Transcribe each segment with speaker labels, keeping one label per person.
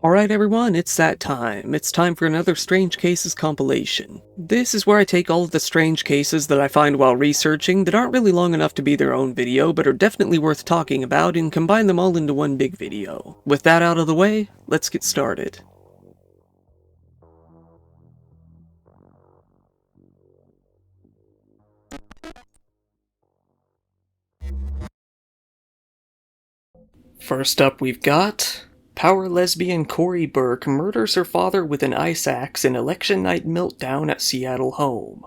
Speaker 1: Alright everyone, it's that time. It's time for another Strange Cases compilation. This is where I take all of the strange cases that I find while researching that aren't really long enough to be their own video, but are definitely worth talking about, and combine them all into one big video. With that out of the way, let's get started. First up we've got... Power lesbian Corey Burke murders her father with an ice axe in election night meltdown at Seattle home.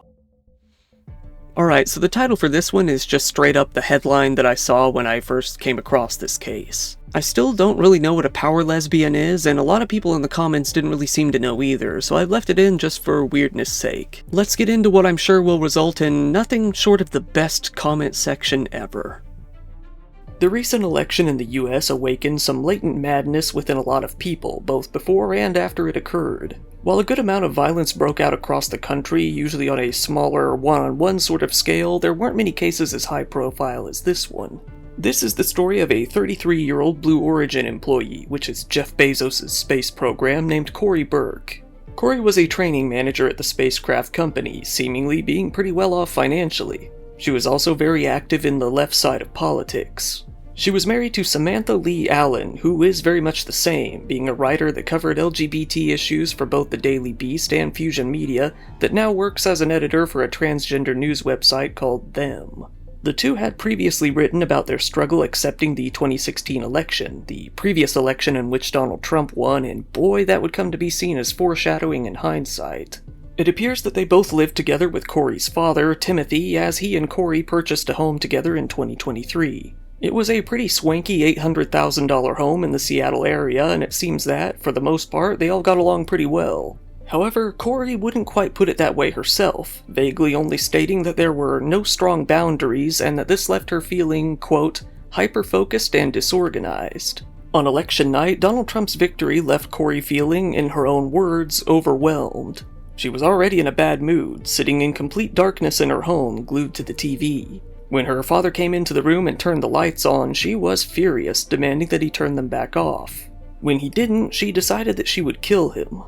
Speaker 1: Alright, so the title for this one is just straight up the headline that I saw when I first came across this case. I still don't really know what a power lesbian is, and a lot of people in the comments didn't really seem to know either, so I've left it in just for weirdness sake. Let's get into what I'm sure will result in nothing short of the best comment section ever. The recent election in the US awakened some latent madness within a lot of people, both before and after it occurred. While a good amount of violence broke out across the country, usually on a smaller, one-on-one sort of scale, there weren't many cases as high profile as this one. This is the story of a 33-year-old Blue Origin employee, which is Jeff Bezos' space program, named Corey Burke. Corey was a training manager at the spacecraft company, seemingly being pretty well off financially. She was also very active in the left side of politics. She was married to Samantha Lee Allen, who is very much the same, being a writer that covered LGBT issues for both the Daily Beast and Fusion Media, that now works as an editor for a transgender news website called Them. The two had previously written about their struggle accepting the 2016 election, the previous election in which Donald Trump won, and boy, that would come to be seen as foreshadowing in hindsight. It appears that they both lived together with Corey's father, Timothy, as he and Corey purchased a home together in 2023. It was a pretty swanky $800,000 home in the Seattle area, and it seems that, for the most part, they all got along pretty well. However, Corey wouldn't quite put it that way herself, vaguely only stating that there were no strong boundaries and that this left her feeling, quote, hyper-focused and disorganized. On election night, Donald Trump's victory left Corey feeling, in her own words, overwhelmed. She was already in a bad mood, sitting in complete darkness in her home, glued to the TV. When her father came into the room and turned the lights on, she was furious, demanding that he turn them back off. When he didn't, she decided that she would kill him.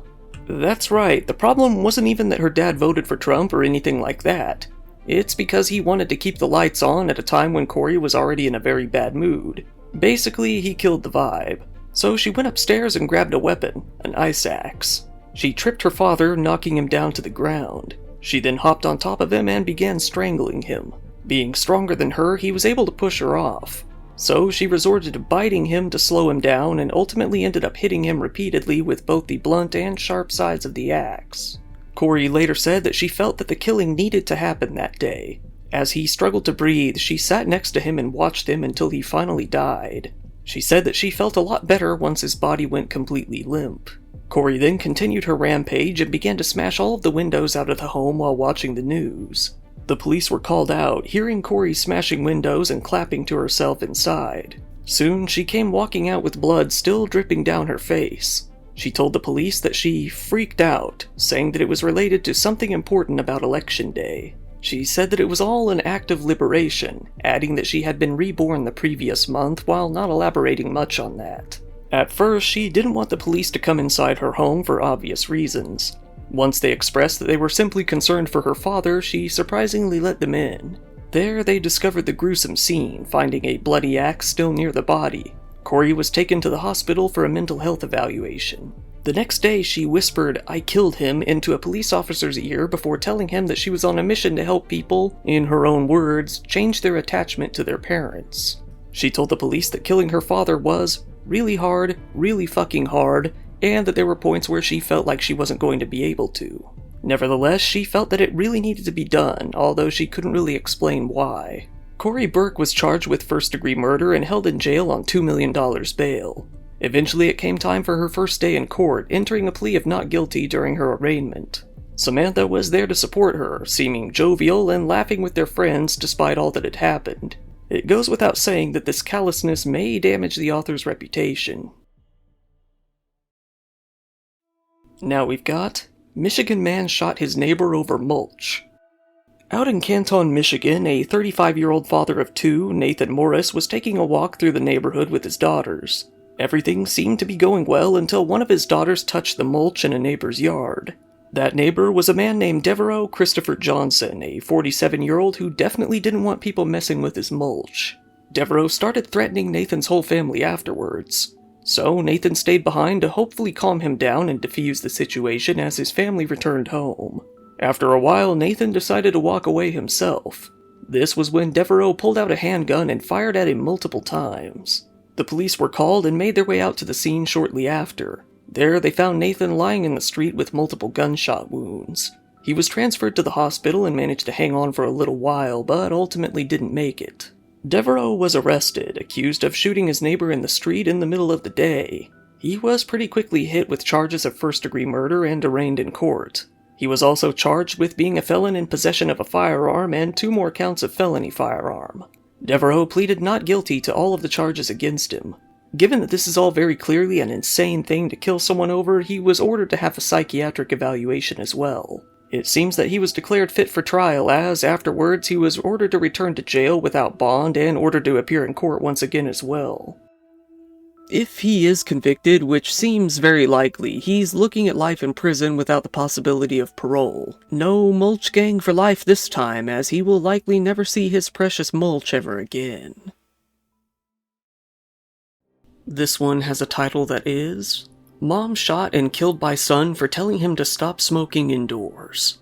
Speaker 1: That's right, the problem wasn't even that her dad voted for Trump or anything like that. It's because he wanted to keep the lights on at a time when Corey was already in a very bad mood. Basically, he killed the vibe. So she went upstairs and grabbed a weapon, an ice axe. She tripped her father, knocking him down to the ground. She then hopped on top of him and began strangling him. Being stronger than her, he was able to push her off. So she resorted to biting him to slow him down and ultimately ended up hitting him repeatedly with both the blunt and sharp sides of the axe. Corey later said that she felt that the killing needed to happen that day. As he struggled to breathe, she sat next to him and watched him until he finally died. She said that she felt a lot better once his body went completely limp. Corey then continued her rampage and began to smash all of the windows out of the home while watching the news. The police were called out, hearing Corey smashing windows and clapping to herself inside. Soon, she came walking out with blood still dripping down her face. She told the police that she freaked out, saying that it was related to something important about Election Day. She said that it was all an act of liberation, adding that she had been reborn the previous month while not elaborating much on that. At first, she didn't want the police to come inside her home for obvious reasons. Once they expressed that they were simply concerned for her father, she surprisingly let them in. There, they discovered the gruesome scene, finding a bloody axe still near the body. Corey was taken to the hospital for a mental health evaluation. The next day, she whispered, "I killed him," into a police officer's ear before telling him that she was on a mission to help people, in her own words, change their attachment to their parents. She told the police that killing her father was really hard, really fucking hard, and that there were points where she felt like she wasn't going to be able to. Nevertheless, she felt that it really needed to be done, although she couldn't really explain why. Corey Burke was charged with first-degree murder and held in jail on $2 million bail. Eventually, it came time for her first day in court, entering a plea of not guilty during her arraignment. Samantha was there to support her, seeming jovial and laughing with their friends despite all that had happened. It goes without saying that this callousness may damage the author's reputation. Now we've got, Michigan man shot his neighbor over mulch. Out in Canton, Michigan, a 35-year-old father of two, Nathan Morris, was taking a walk through the neighborhood with his daughters. Everything seemed to be going well until one of his daughters touched the mulch in a neighbor's yard. That neighbor was a man named Devereaux Christopher Johnson, a 47-year-old who definitely didn't want people messing with his mulch. Devereaux started threatening Nathan's whole family afterwards. So Nathan stayed behind to hopefully calm him down and defuse the situation as his family returned home. After a while, Nathan decided to walk away himself. This was when Devereaux pulled out a handgun and fired at him multiple times. The police were called and made their way out to the scene shortly after. There, they found Nathan lying in the street with multiple gunshot wounds. He was transferred to the hospital and managed to hang on for a little while, but ultimately didn't make it. Devereaux was arrested, accused of shooting his neighbor in the street in the middle of the day. He was pretty quickly hit with charges of first-degree murder and arraigned in court. He was also charged with being a felon in possession of a firearm and 2 more counts of felony firearm. Devereaux pleaded not guilty to all of the charges against him. Given that this is all very clearly an insane thing to kill someone over, he was ordered to have a psychiatric evaluation as well. It seems that he was declared fit for trial as, afterwards, he was ordered to return to jail without bond and ordered to appear in court once again as well. If he is convicted, which seems very likely, he's looking at life in prison without the possibility of parole. No Mulch gang for life this time, as he will likely never see his precious mulch ever again. This one has a title that is, Mom Shot and Killed by Son for Telling Him to Stop Smoking Indoors.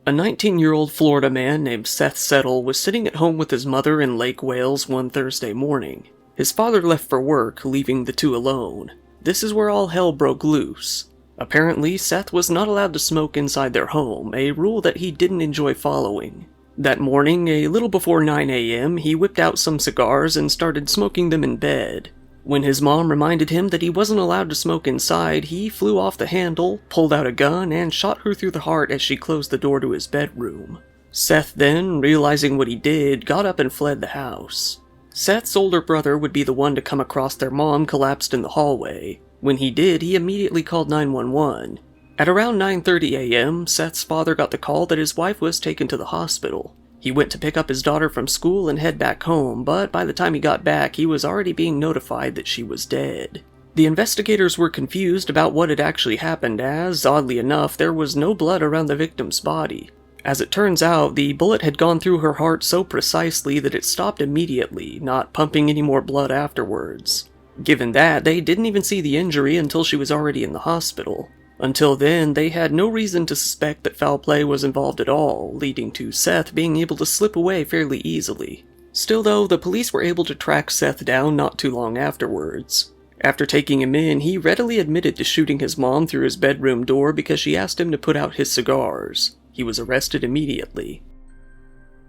Speaker 1: A 19-year-old Florida man named Seth Settle was sitting at home with his mother in Lake Wales one Thursday morning. His father left for work, leaving the two alone. This is where all hell broke loose. Apparently, Seth was not allowed to smoke inside their home, a rule that he didn't enjoy following. That morning, a little before 9 a.m., he whipped out some cigars and started smoking them in bed. When his mom reminded him that he wasn't allowed to smoke inside, he flew off the handle, pulled out a gun, and shot her through the heart as she closed the door to his bedroom. Seth then, realizing what he did, got up and fled the house. Seth's older brother would be the one to come across their mom collapsed in the hallway. When he did, he immediately called 911. At around 9:30 a.m., Seth's father got the call that his wife was taken to the hospital. He went to pick up his daughter from school and head back home, but by the time he got back, he was already being notified that she was dead. The investigators were confused about what had actually happened as, oddly enough, there was no blood around the victim's body. As it turns out, the bullet had gone through her heart so precisely that it stopped immediately, not pumping any more blood afterwards. Given that, they didn't even see the injury until she was already in the hospital. Until then, they had no reason to suspect that foul play was involved at all, leading to Seth being able to slip away fairly easily. Still though, the police were able to track Seth down not too long afterwards. After taking him in, he readily admitted to shooting his mom through his bedroom door because she asked him to put out his cigars. He was arrested immediately.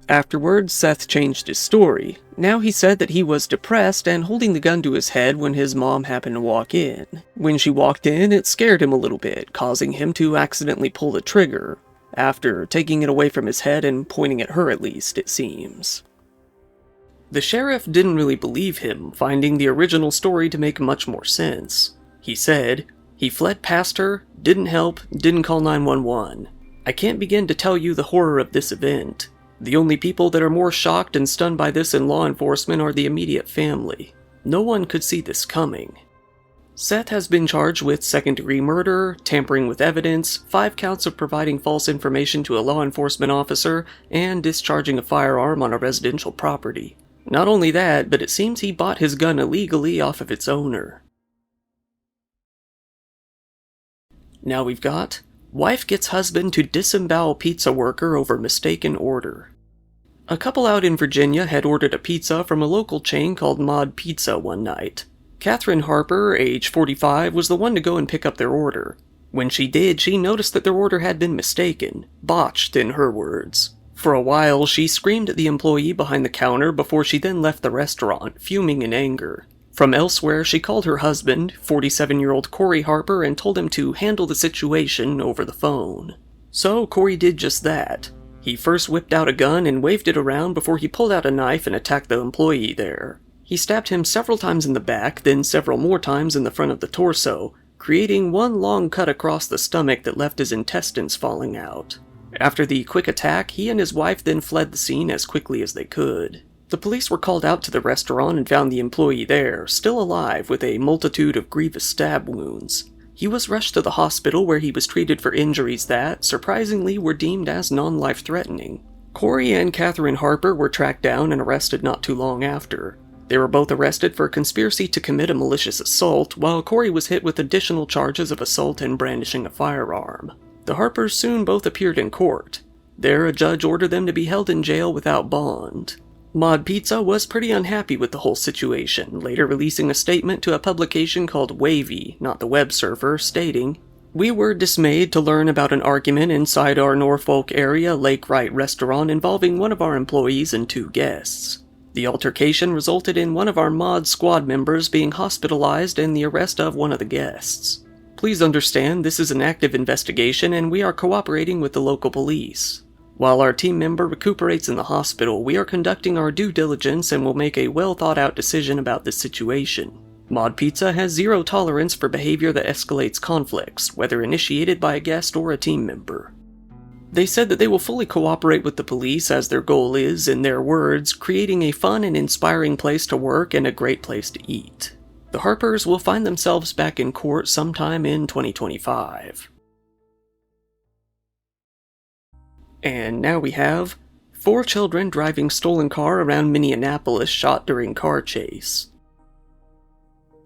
Speaker 1: Afterwards, Seth changed his story. Now he said that he was depressed and holding the gun to his head when his mom happened to walk in. When she walked in, it scared him a little bit, causing him to accidentally pull the trigger, after taking it away from his head and pointing at her at least, it seems. The sheriff didn't really believe him, finding the original story to make much more sense. He said, "He fled past her, didn't help, didn't call 911. I can't begin to tell you the horror of this event. The only people that are more shocked and stunned by this in law enforcement are the immediate family. No one could see this coming." Seth has been charged with second-degree murder, tampering with evidence, 5 counts of providing false information to a law enforcement officer, and discharging a firearm on a residential property. Not only that, but it seems he bought his gun illegally off of its owner. Now we've got, wife gets husband to disembowel pizza worker over mistaken order. A couple out in Virginia had ordered a pizza from a local chain called Mod Pizza one night. Catherine Harper, age 45, was the one to go and pick up their order. When she did, she noticed that their order had been mistaken, botched in her words. For a while, she screamed at the employee behind the counter before she then left the restaurant, fuming in anger. From elsewhere, she called her husband, 47-year-old Corey Harper, and told him to handle the situation over the phone. So Corey did just that. He first whipped out a gun and waved it around before he pulled out a knife and attacked the employee there. He stabbed him several times in the back, then several more times in the front of the torso, creating one long cut across the stomach that left his intestines falling out. After the quick attack, he and his wife then fled the scene as quickly as they could. The police were called out to the restaurant and found the employee there, still alive, with a multitude of grievous stab wounds. He was rushed to the hospital where he was treated for injuries that, surprisingly, were deemed as non-life-threatening. Corey and Catherine Harper were tracked down and arrested not too long after. They were both arrested for conspiracy to commit a malicious assault, while Corey was hit with additional charges of assault and brandishing a firearm. The Harpers soon both appeared in court. There, a judge ordered them to be held in jail without bond. Mod Pizza was pretty unhappy with the whole situation, later releasing a statement to a publication called Wavy, not the web surfer, stating, "We were dismayed to learn about an argument inside our Norfolk area Lake Wright restaurant involving one of our employees and 2 guests. The altercation resulted in one of our mod squad members being hospitalized and the arrest of one of the guests. Please understand this is an active investigation and we are cooperating with the local police. While our team member recuperates in the hospital, we are conducting our due diligence and will make a well-thought-out decision about this situation. Mod Pizza has zero tolerance for behavior that escalates conflicts, whether initiated by a guest or a team member." They said that they will fully cooperate with the police as their goal is, in their words, creating a fun and inspiring place to work and a great place to eat. The Harpers will find themselves back in court sometime in 2025. And now we have 4 children driving stolen car around Minneapolis shot during car chase.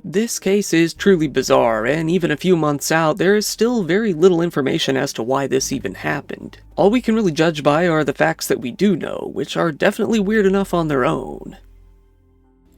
Speaker 1: This case is truly bizarre, and even a few months out, there is still very little information as to why this even happened. All we can really judge by are the facts that we do know, which are definitely weird enough on their own.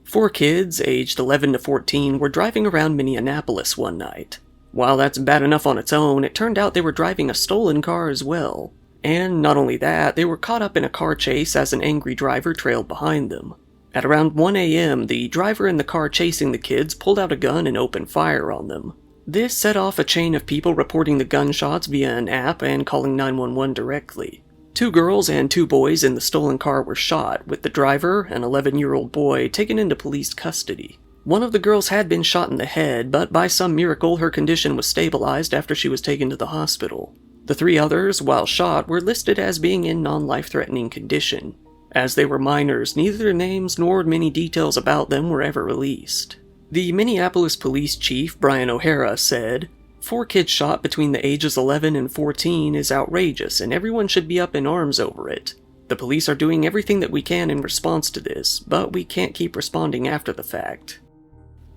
Speaker 1: 4 kids, aged 11 to 14, were driving around Minneapolis one night. While that's bad enough on its own, it turned out they were driving a stolen car as well. And not only that, they were caught up in a car chase as an angry driver trailed behind them. At around 1 a.m., the driver in the car chasing the kids pulled out a gun and opened fire on them. This set off a chain of people reporting the gunshots via an app and calling 911 directly. 2 girls and 2 boys in the stolen car were shot, with the driver, an 11-year-old boy, taken into police custody. One of the girls had been shot in the head, but by some miracle her condition was stabilized after she was taken to the hospital. The 3 others, while shot, were listed as being in non-life-threatening condition. As they were minors, neither their names nor many details about them were ever released. The Minneapolis police chief, Brian O'Hara, said, 4 kids shot between the ages 11 and 14 is outrageous and everyone should be up in arms over it. The police are doing everything that we can in response to this, but we can't keep responding after the fact.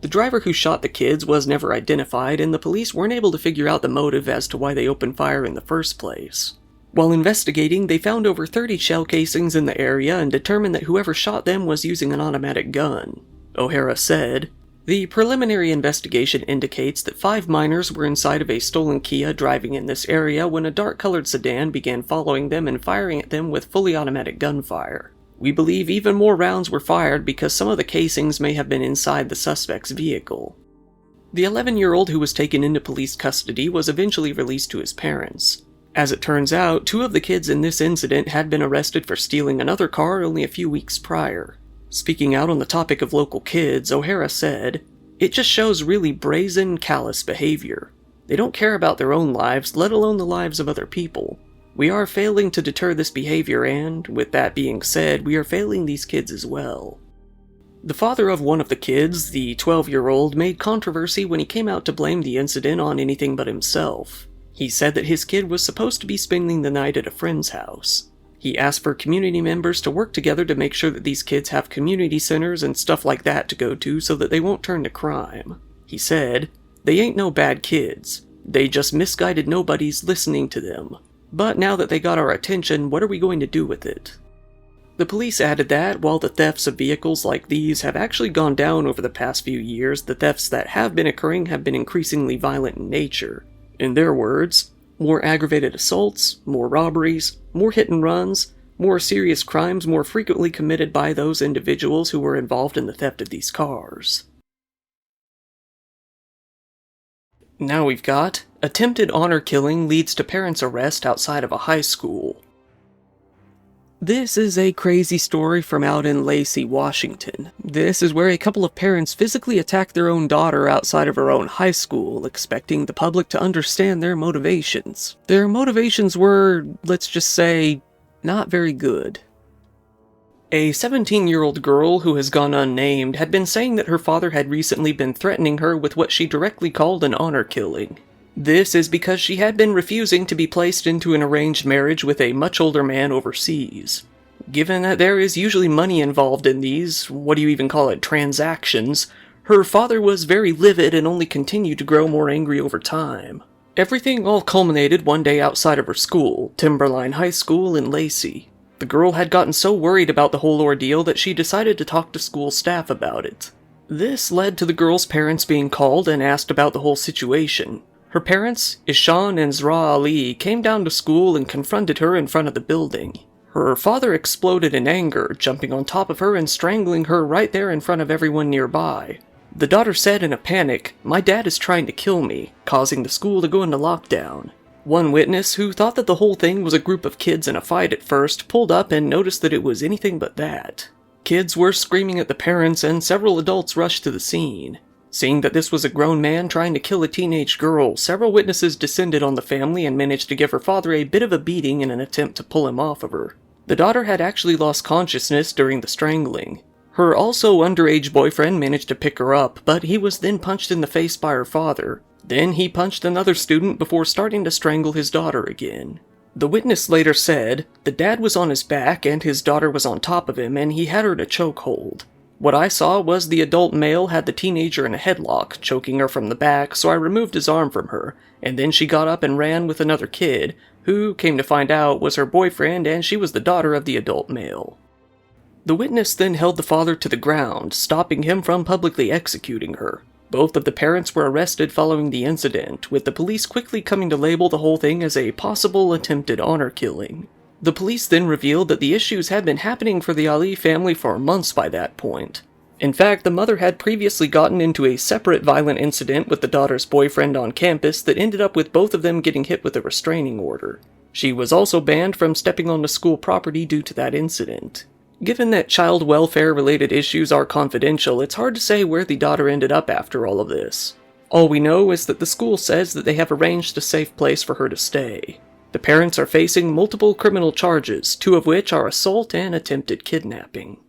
Speaker 1: The driver who shot the kids was never identified, and the police weren't able to figure out the motive as to why they opened fire in the first place. While investigating, they found over 30 shell casings in the area and determined that whoever shot them was using an automatic gun. O'Hara said, "The preliminary investigation indicates that 5 minors were inside of a stolen Kia driving in this area when a dark-colored sedan began following them and firing at them with fully automatic gunfire. We believe even more rounds were fired because some of the casings may have been inside the suspect's vehicle." The 11-year-old who was taken into police custody was eventually released to his parents. As it turns out, 2 of the kids in this incident had been arrested for stealing another car only a few weeks prior. Speaking out on the topic of local kids, O'Hara said, "It just shows really brazen, callous behavior. They don't care about their own lives, let alone the lives of other people. We are failing to deter this behavior and, with that being said, we are failing these kids as well." The father of one of the kids, the 12-year-old, made controversy when he came out to blame the incident on anything but himself. He said that his kid was supposed to be spending the night at a friend's house. He asked for community members to work together to make sure that these kids have community centers and stuff like that to go to so that they won't turn to crime. He said, "They ain't no bad kids. They just misguided nobodies listening to them. But now that they got our attention, what are we going to do with it?" The police added that, while the thefts of vehicles like these have actually gone down over the past few years, the thefts that have been occurring have been increasingly violent in nature. In their words, more aggravated assaults, more robberies, more hit and runs, more serious crimes more frequently committed by those individuals who were involved in the theft of these cars. Now we've got, attempted honor killing leads to parents' arrest outside of a high school. This is a crazy story from out in Lacey, Washington. This is where a couple of parents physically attacked their own daughter outside of her own high school, expecting the public to understand their motivations. Their motivations were, let's just say, not very good. A 17-year-old girl who has gone unnamed had been saying that her father had recently been threatening her with what she directly called an honor killing. This is because she had been refusing to be placed into an arranged marriage with a much older man overseas. Given that there is usually money involved in these, what do you even call it, transactions, her father was very livid and only continued to grow more angry over time. Everything all culminated one day outside of her school, Timberline High School in Lacey. The girl had gotten so worried about the whole ordeal that she decided to talk to school staff about it. This led to the girl's parents being called and asked about the whole situation. Her parents, Ishan and Zra Ali, came down to school and confronted her in front of the building. Her father exploded in anger, jumping on top of her and strangling her right there in front of everyone nearby. The daughter said in a panic, "My dad is trying to kill me," causing the school to go into lockdown. One witness, who thought that the whole thing was a group of kids in a fight at first, pulled up and noticed that it was anything but that. Kids were screaming at the parents and several adults rushed to the scene. Seeing that this was a grown man trying to kill a teenage girl, several witnesses descended on the family and managed to give her father a bit of a beating in an attempt to pull him off of her. The daughter had actually lost consciousness during the strangling. Her also underage boyfriend managed to pick her up, but he was then punched in the face by her father. Then he punched another student before starting to strangle his daughter again. The witness later said, "The dad was on his back and his daughter was on top of him and he had her in a chokehold. What I saw was the adult male had the teenager in a headlock, choking her from the back, so I removed his arm from her, and then she got up and ran with another kid, who, came to find out, was her boyfriend and she was the daughter of the adult male." The witness then held the father to the ground, stopping him from publicly executing her. Both of the parents were arrested following the incident, with the police quickly coming to label the whole thing as a possible attempted honor killing. The police then revealed that the issues had been happening for the Ali family for months by that point. In fact, the mother had previously gotten into a separate violent incident with the daughter's boyfriend on campus that ended up with both of them getting hit with a restraining order. She was also banned from stepping onto school property due to that incident. Given that child welfare-related issues are confidential, it's hard to say where the daughter ended up after all of this. All we know is that the school says that they have arranged a safe place for her to stay. The parents are facing multiple criminal charges, 2 of which are assault and attempted kidnapping.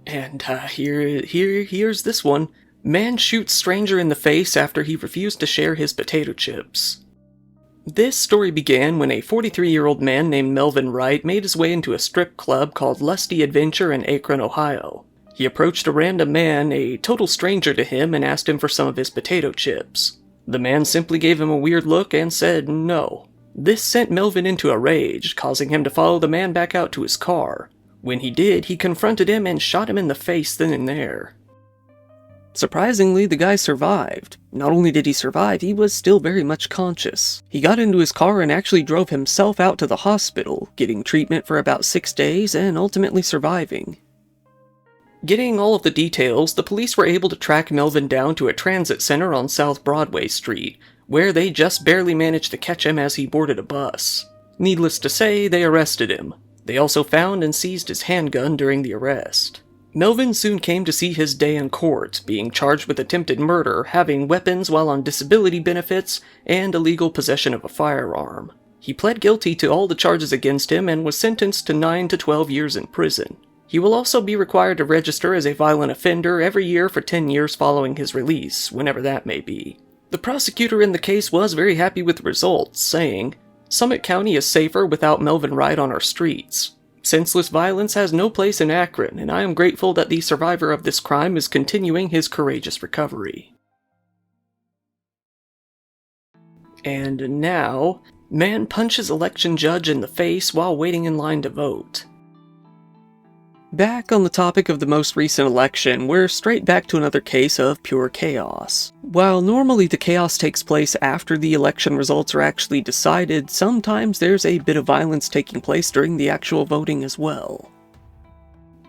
Speaker 1: And here's this one. Man shoots stranger in the face after he refused to share his potato chips. This story began when a 43-year-old man named Melvin Wright made his way into a strip club called Lusty Adventure in Akron, Ohio. He approached a random man, a total stranger to him, and asked him for some of his potato chips. The man simply gave him a weird look and said no. This sent Melvin into a rage, causing him to follow the man back out to his car. When he did, he confronted him and shot him in the face then and there. Surprisingly, the guy survived. Not only did he survive, he was still very much conscious. He got into his car and actually drove himself out to the hospital, getting treatment for about 6 days and ultimately surviving. Getting all of the details, the police were able to track Melvin down to a transit center on South Broadway Street, where they just barely managed to catch him as he boarded a bus. Needless to say, they arrested him. They also found and seized his handgun during the arrest. Melvin soon came to see his day in court, being charged with attempted murder, having weapons while on disability benefits, and illegal possession of a firearm. He pled guilty to all the charges against him and was sentenced to 9 to 12 years in prison. He will also be required to register as a violent offender every year for 10 years following his release, whenever that may be. The prosecutor in the case was very happy with the results, saying, "Summit County is safer without Melvin Wright on our streets. Senseless violence has no place in Akron, and I am grateful that the survivor of this crime is continuing his courageous recovery." And now, man punches election judge in the face while waiting in line to vote. Back on the topic of the most recent election, we're straight back to another case of pure chaos. While normally the chaos takes place after the election results are actually decided, sometimes there's a bit of violence taking place during the actual voting as well.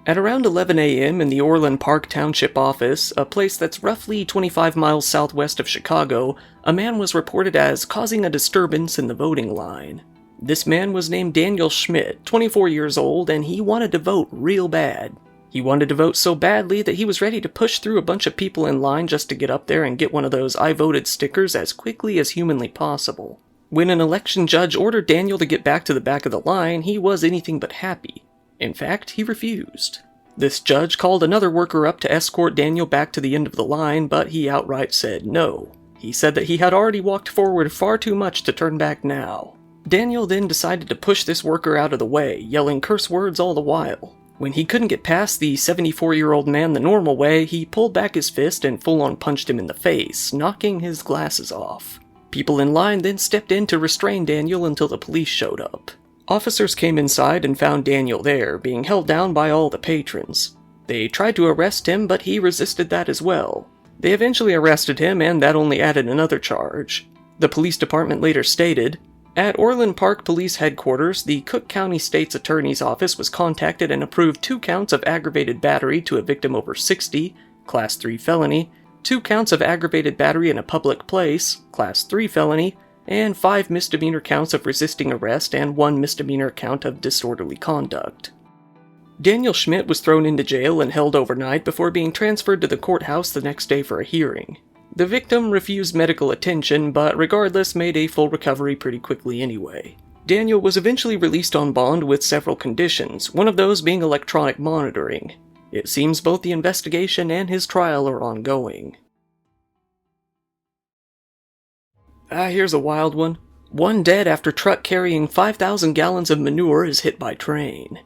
Speaker 1: At around 11 a.m. in the Orland Park Township office, a place that's roughly 25 miles southwest of Chicago, a man was reported as causing a disturbance in the voting line. This man was named Daniel Schmidt, 24 years old, and he wanted to vote real bad. He wanted to vote so badly that he was ready to push through a bunch of people in line just to get up there and get one of those "I voted" stickers as quickly as humanly possible. When an election judge ordered Daniel to get back to the back of the line, he was anything but happy. In fact, he refused. This judge called another worker up to escort Daniel back to the end of the line, but he outright said no. He said that he had already walked forward far too much to turn back now. Daniel then decided to push this worker out of the way, yelling curse words all the while. When he couldn't get past the 74-year-old man the normal way, he pulled back his fist and full-on punched him in the face, knocking his glasses off. People in line then stepped in to restrain Daniel until the police showed up. Officers came inside and found Daniel there, being held down by all the patrons. They tried to arrest him, but he resisted that as well. They eventually arrested him, and that only added another charge. The police department later stated, "At Orland Park Police Headquarters, the Cook County State's Attorney's Office was contacted and approved 2 counts of aggravated battery to a victim over 60, Class 3 felony, 2 counts of aggravated battery in a public place, Class 3 felony, and 5 misdemeanor counts of resisting arrest and 1 misdemeanor count of disorderly conduct." Daniel Schmidt was thrown into jail and held overnight before being transferred to the courthouse the next day for a hearing. The victim refused medical attention, but regardless made a full recovery pretty quickly anyway. Daniel was eventually released on bond with several conditions, one of those being electronic monitoring. It seems both the investigation and his trial are ongoing. Here's a wild one. 1 dead after truck carrying 5,000 gallons of manure is hit by train.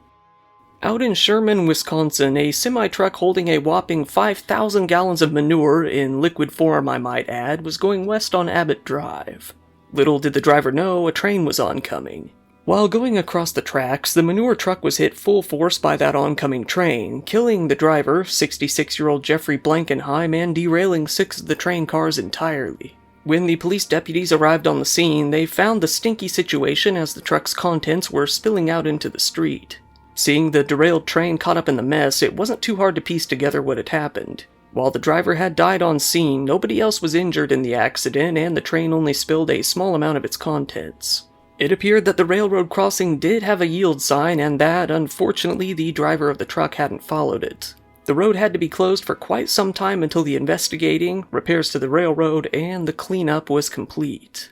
Speaker 1: Out in Sherman, Wisconsin, a semi-truck holding a whopping 5,000 gallons of manure, in liquid form I might add, was going west on Abbott Drive. Little did the driver know a train was oncoming. While going across the tracks, the manure truck was hit full force by that oncoming train, killing the driver, 66-year-old Jeffrey Blankenheim, and derailing 6 of the train cars entirely. When the police deputies arrived on the scene, they found the stinky situation as the truck's contents were spilling out into the street. Seeing the derailed train caught up in the mess, it wasn't too hard to piece together what had happened. While the driver had died on scene, nobody else was injured in the accident, and the train only spilled a small amount of its contents. It appeared that the railroad crossing did have a yield sign, and that, unfortunately, the driver of the truck hadn't followed it. The road had to be closed for quite some time until the investigating, repairs to the railroad, and the cleanup was complete.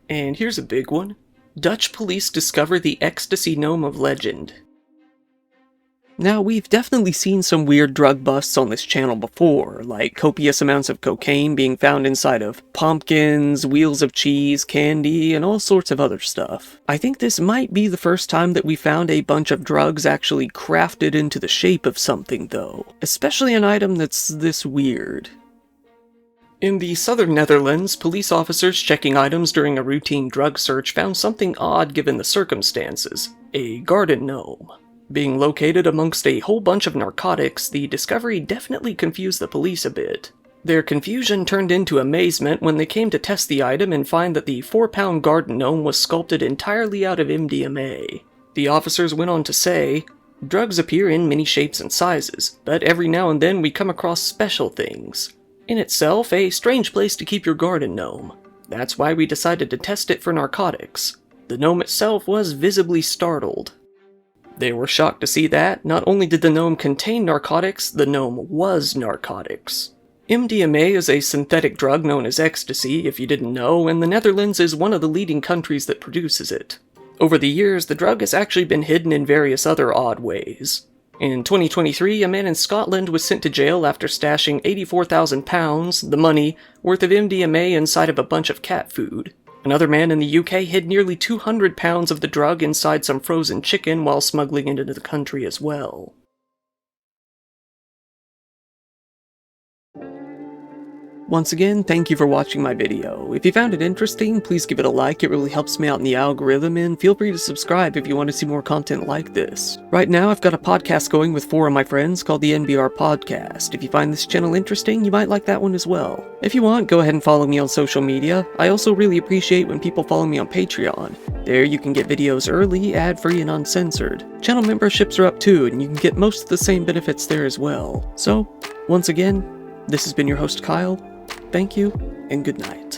Speaker 1: And here's a big one. Dutch police discover the Ecstasy Gnome of legend. Now, we've definitely seen some weird drug busts on this channel before, like copious amounts of cocaine being found inside of pumpkins, wheels of cheese, candy, and all sorts of other stuff. I think this might be the first time that we found a bunch of drugs actually crafted into the shape of something, though. Especially an item that's this weird. In the southern Netherlands, police officers checking items during a routine drug search found something odd given the circumstances: a garden gnome. Being located amongst a whole bunch of narcotics, the discovery definitely confused the police a bit. Their confusion turned into amazement when they came to test the item and find that the 4-pound garden gnome was sculpted entirely out of MDMA. The officers went on to say, "Drugs appear in many shapes and sizes, but every now and then we come across special things. In itself, a strange place to keep your garden gnome. That's why we decided to test it for narcotics." The gnome itself was visibly startled. They were shocked to see that, not only did the gnome contain narcotics, the gnome was narcotics. MDMA is a synthetic drug known as ecstasy, if you didn't know, and the Netherlands is one of the leading countries that produces it. Over the years, the drug has actually been hidden in various other odd ways. In 2023, a man in Scotland was sent to jail after stashing £84,000, the money, worth of MDMA inside of a bunch of cat food. Another man in the UK hid nearly 200 pounds of the drug inside some frozen chicken while smuggling it into the country as well. Once again, thank you for watching my video. If you found it interesting, please give it a like, it really helps me out in the algorithm, and feel free to subscribe if you want to see more content like this. Right now, I've got a podcast going with 4 of my friends called the NBR Podcast. If you find this channel interesting, you might like that one as well. If you want, go ahead and follow me on social media. I also really appreciate when people follow me on Patreon. There you can get videos early, ad-free, and uncensored. Channel memberships are up too, and you can get most of the same benefits there as well. So, once again, this has been your host Kyle. Thank you, and good night.